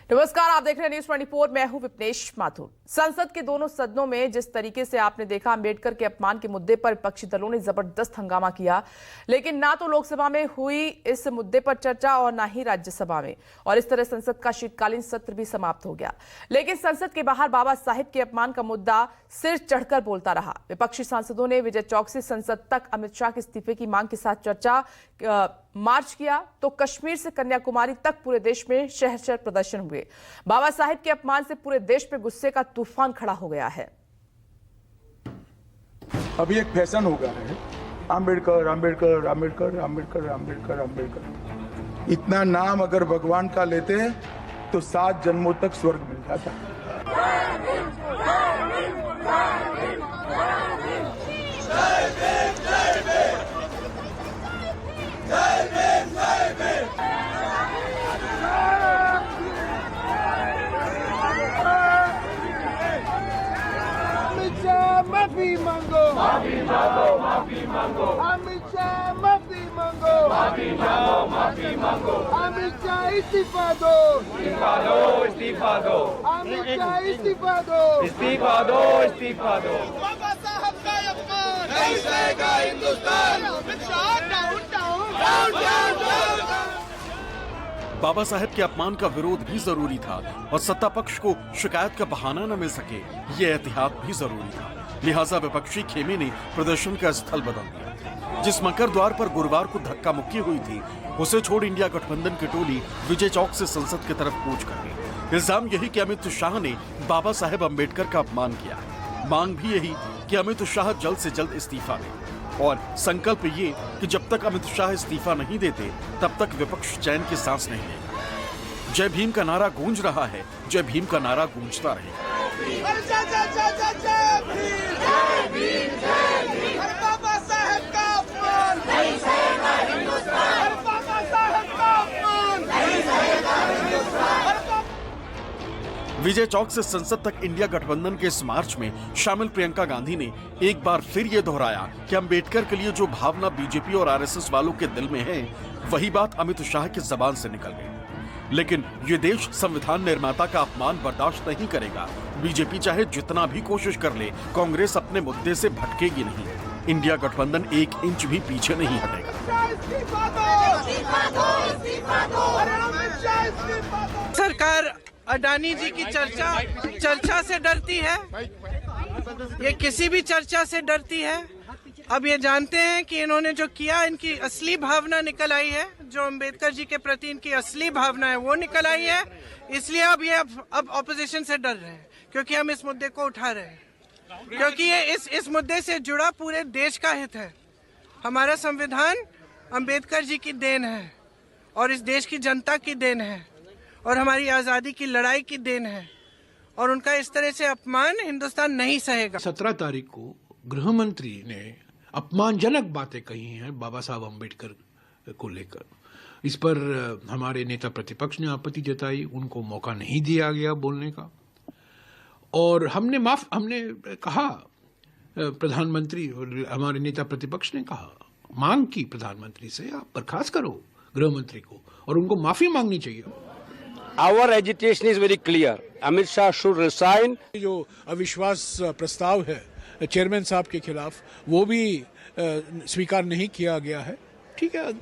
नमस्कार, आप देख रहे हैं न्यूज 24। मैं हूं विपनेश माथुर। संसद के दोनों सदनों में जिस तरीके से आपने देखा, अंबेडकर के अपमान के मुद्दे पर विपक्षी दलों ने जबरदस्त हंगामा किया, लेकिन ना तो लोकसभा में हुई इस मुद्दे पर चर्चा और ना ही राज्यसभा में, और इस तरह संसद का शीतकालीन सत्र भी समाप्त हो गया। लेकिन संसद के बाहर बाबा साहेब के अपमान का मुद्दा सिर चढ़कर बोलता रहा। विपक्षी सांसदों ने विजय चौक से संसद तक अमित शाह के इस्तीफे की मांग के साथ चर्चा मार्च किया, तो कश्मीर से कन्याकुमारी तक पूरे देश में शहर शहर प्रदर्शन हुए। बाबा साहेब के अपमान से पूरे देश में गुस्से का तूफान खड़ा हो गया है। अभी एक फैशन हो गया है, अंबेडकर अंबेडकर अंबेडकर अंबेडकर अंबेडकर अंबेडकर। इतना नाम अगर भगवान का लेते तो 7 जन्मों तक स्वर्ग मिल जाता। माफी मांगो, माफी मांगो, माफी मांगो। अमित शाह माफी मांगो, माफी मांगो, माफी मांगो। अमित शाह इस्तीफा दो, इस्तीफा दो, इस्तीफा दो। अमित शाह इस्तीफा दो, इस्तीफा दो, इस्तीफा दो। बाबा साहब का अपमान नहीं सहेगा Hindustan. Amit Shah down down down down down. Baba Saheb के अपमान का विरोध भी जरूरी था और सत्ता पक्ष को शिकायत का बहाना न मिल सके, ये एहतियात भी जरूरी था। लिहाजा विपक्षी खेमे ने प्रदर्शन का स्थल बदल दिया। जिस मकर द्वार पर गुरुवार को धक्का मुक्की हुई थी, उसे छोड़ इंडिया गठबंधन की टोली विजय चौक से संसद की तरफ कूच कर गई। इल्जाम यही कि अमित शाह ने बाबा साहेब अंबेडकर का अपमान किया। मांग भी यही कि अमित शाह जल्द से जल्द इस्तीफा दें, और संकल्प ये कि जब तक अमित शाह इस्तीफा नहीं देते तब तक विपक्ष चैन की सांस नहीं लेगा। जय भीम का नारा गूंज रहा है, जय भीम का नारा गूंजता रहेगा। बाबा साहेब का अपमान नहीं सहेगा हिंदुस्तान। बाबा साहेब का अपमान नहीं सहेगा हिंदुस्तान। विजय चौक से संसद तक इंडिया गठबंधन के इस मार्च में शामिल प्रियंका गांधी ने एक बार फिर ये दोहराया कि अंबेडकर के लिए जो भावना बीजेपी और आरएसएस वालों के दिल में है, वही बात अमित शाह की जबान से निकल गई। लेकिन ये देश संविधान निर्माता का अपमान बर्दाश्त नहीं करेगा। बीजेपी चाहे जितना भी कोशिश कर ले, कांग्रेस अपने मुद्दे से भटकेगी नहीं। इंडिया गठबंधन 1 इंच भी पीछे नहीं हटेगा। सरकार अडानी जी की चर्चा से डरती है, ये किसी भी चर्चा से डरती है। अब ये जानते हैं कि इन्होंने जो किया, इनकी असली भावना निकल आई है, जो अंबेडकर जी के प्रति इनकी असली भावना है वो निकल आई है। इसलिए अब ये अब ऑपोजिशन से डर रहे हैं, क्योंकि हम इस मुद्दे को उठा रहे हैं, क्योंकि ये इस मुद्दे से जुड़ा पूरे देश का हित है। हमारा संविधान अंबेडकर जी की देन है और इस देश की जनता की देन है और हमारी आजादी की लड़ाई की देन है, और उनका इस तरह से अपमान हिंदुस्तान नहीं सहेगा। 17 तारीख को गृह मंत्री ने अपमानजनक बातें कही हैं बाबा साहब अम्बेडकर को लेकर। इस पर हमारे नेता प्रतिपक्ष ने आपत्ति जताई, उनको मौका नहीं दिया गया बोलने का, और हमने कहा, प्रधानमंत्री और हमारे नेता प्रतिपक्ष ने कहा, मांग की प्रधानमंत्री से, आप बर्खास्त करो गृह मंत्री को और उनको माफी मांगनी चाहिए। Our agitation is very clear. Amit Shah should resign. जो अविश्वास प्रस्ताव है चेयरमैन साहब के खिलाफ, वो भी स्वीकार नहीं किया गया है। ठीक है,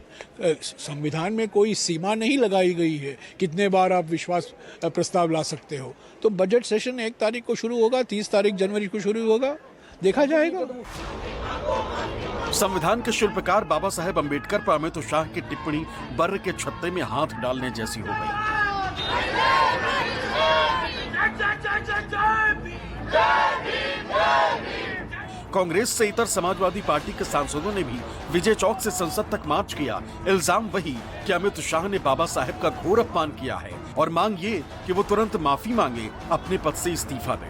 संविधान में कोई सीमा नहीं लगाई गई है कितने बार आप विश्वास प्रस्ताव ला सकते हो। तो बजट सेशन 1 तारीख को शुरू होगा, 30 तारीख जनवरी को शुरू होगा, देखा जाएगा। संविधान के शिल्पकार बाबा साहेब अंबेडकर पर अमित शाह की टिप्पणी बर्र के छत्ते में हाथ डालने जैसी हो गई। कांग्रेस से इतर समाजवादी पार्टी के सांसदों ने भी विजय चौक से संसद तक मार्च किया। इल्जाम वही कि अमित शाह ने बाबा साहेब का घोर अपमान किया है, और मांग ये कि वो तुरंत माफी मांगे, अपने पद से इस्तीफा दे।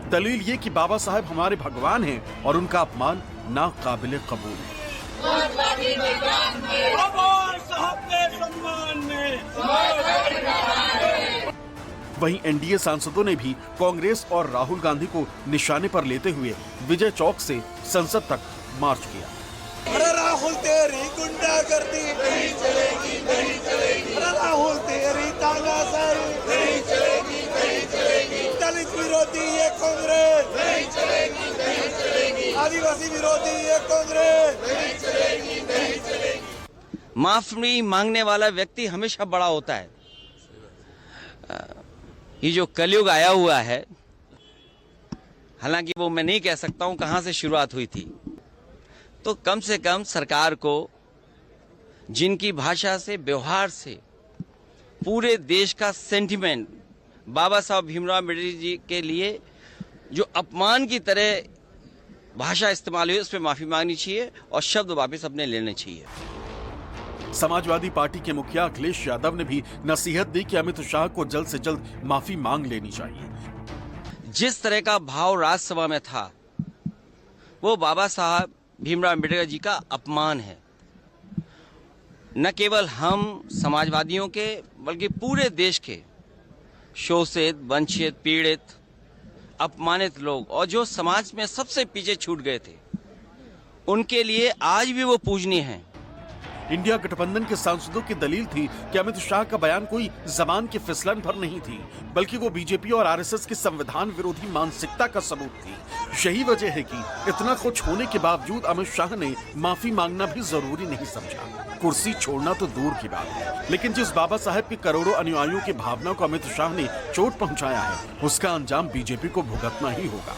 दलील ये कि बाबा साहेब हमारे भगवान हैं और उनका अपमान नाकाबिले कबूल है। वहीं एनडीए सांसदों ने भी कांग्रेस और राहुल गांधी को निशाने पर लेते हुए विजय चौक से संसद तक मार्च किया। अरे राहुल तेरी गुंडागर्दी नहीं चलेगी, नहीं चलेगी। अरे राहुल तेरी तानाशाही नहीं चलेगी। आदिवासी विरोधी ये कांग्रेस। माफी मांगने वाला व्यक्ति हमेशा बड़ा होता है। ये जो कलयुग आया हुआ है, हालांकि वो मैं नहीं कह सकता हूं कहां से शुरुआत हुई थी, तो कम से कम सरकार को जिनकी भाषा से, व्यवहार से पूरे देश का सेंटिमेंट बाबा साहब भीमराव अम्बेडकर जी के लिए जो अपमान की तरह भाषा इस्तेमाल हुई, उस पर माफी मांगनी चाहिए और शब्द वापस अपने लेने चाहिए। समाजवादी पार्टी के मुखिया अखिलेश यादव ने भी नसीहत दी कि अमित शाह को जल्द से जल्द माफी मांग लेनी चाहिए। जिस तरह का भाव राज्यसभा में था, वो बाबा साहब भीमराव अम्बेडकर जी का अपमान है। न केवल हम समाजवादियों के, बल्कि पूरे देश के शोषित, वंचित, पीड़ित, अपमानित लोग और जो समाज में सबसे पीछे छूट गए थे, उनके लिए आज भी वो पूजनीय हैं। इंडिया गठबंधन के सांसदों की दलील थी कि अमित शाह का बयान कोई जबान के फिसलन भर नहीं थी, बल्कि वो बीजेपी और आरएसएस की संविधान विरोधी मानसिकता का सबूत थी। यही वजह है कि इतना कुछ होने के बावजूद अमित शाह ने माफी मांगना भी जरूरी नहीं समझा। कुर्सी छोड़ना तो दूर की बात है, लेकिन जिस बाबा साहब के करोड़ों अनुयायियों की भावना को अमित शाह ने चोट पहुंचाया है, उसका अंजाम बीजेपी को भुगतना ही होगा।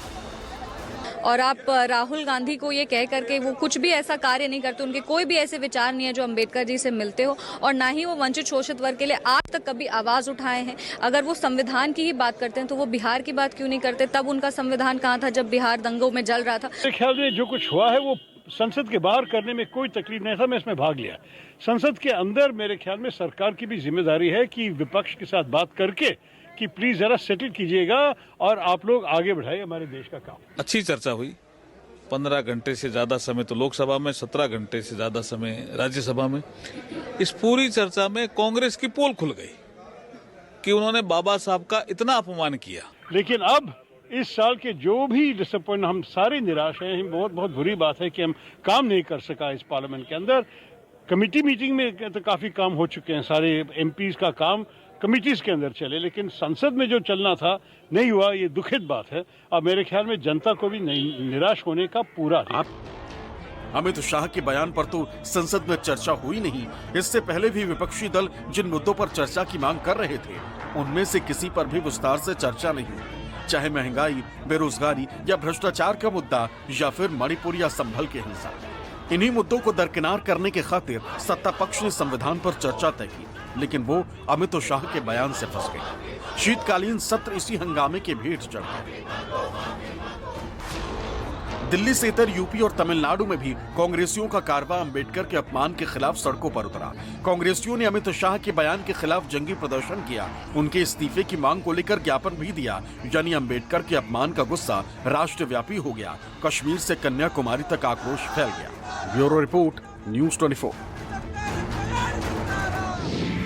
और आप राहुल गांधी को ये कह करके वो कुछ भी ऐसा कार्य नहीं करते, उनके कोई भी ऐसे विचार नहीं है जो अंबेडकर जी से मिलते हो, और ना ही वो वंचित शोषित वर्ग के लिए आज तक कभी आवाज उठाए हैं। अगर वो संविधान की ही बात करते हैं तो वो बिहार की बात क्यों नहीं करते? तब उनका संविधान कहाँ था जब बिहार दंगों में जल रहा था? मेरे ख्याल में जो कुछ हुआ है वो संसद के बाहर करने में कोई तकलीफ नहीं था। मैं इसमें भाग लिया। संसद के अंदर मेरे ख्याल में सरकार की भी जिम्मेदारी है कि विपक्ष के साथ बात करके कि प्लीज जरा सेटल कीजिएगा और आप लोग आगे बढ़ाइए हमारे देश का काम। अच्छी चर्चा हुई। 15 घंटे से ज्यादा समय तो लोकसभा में, 17 घंटे से ज्यादा समय राज्यसभा में। इस पूरी चर्चा में कांग्रेस की पोल खुल गई कि उन्होंने बाबा साहब का इतना अपमान किया। लेकिन अब इस साल के जो भी डिसअपॉइंट, हम सारे निराश हैं। बहुत बहुत बुरी बात है कि हम काम नहीं कर सका इस पार्लियामेंट के अंदर। कमेटी मीटिंग में तो काफी काम हो चुके हैं, सारे एमपीज का काम कमिटीज के अंदर चले, लेकिन संसद में जो चलना था नहीं हुआ। ये दुखद बात है। अब मेरे ख्याल में जनता को भी निराश होने का पूरा है। अमित शाह के बयान पर तो संसद में चर्चा हुई नहीं। इससे पहले भी विपक्षी दल जिन मुद्दों पर चर्चा की मांग कर रहे थे, उनमें से किसी पर भी विस्तार से चर्चा नहीं, चाहे महंगाई, बेरोजगारी या भ्रष्टाचार का मुद्दा, या फिर मणिपुर या संभल की हिंसा। इन्हीं मुद्दों को दरकिनार करने के खातिर सत्ता पक्ष ने संविधान पर चर्चा तय की, लेकिन वो अमित शाह के बयान से फंस गई। शीतकालीन सत्र इसी हंगामे के भेंट चढ़ गए। दिल्ली से इतर यूपी और तमिलनाडु में भी कांग्रेसियों का कारवां अंबेडकर के अपमान के खिलाफ सड़कों पर उतरा। कांग्रेसियों ने अमित शाह के बयान के खिलाफ जंगी प्रदर्शन किया। उनके इस्तीफे की मांग को लेकर ज्ञापन भी दिया। यानी अंबेडकर के अपमान का गुस्सा राष्ट्रव्यापी हो गया। कश्मीर से कन्याकुमारी तक आक्रोश फैल गया। Bureau report, news 24।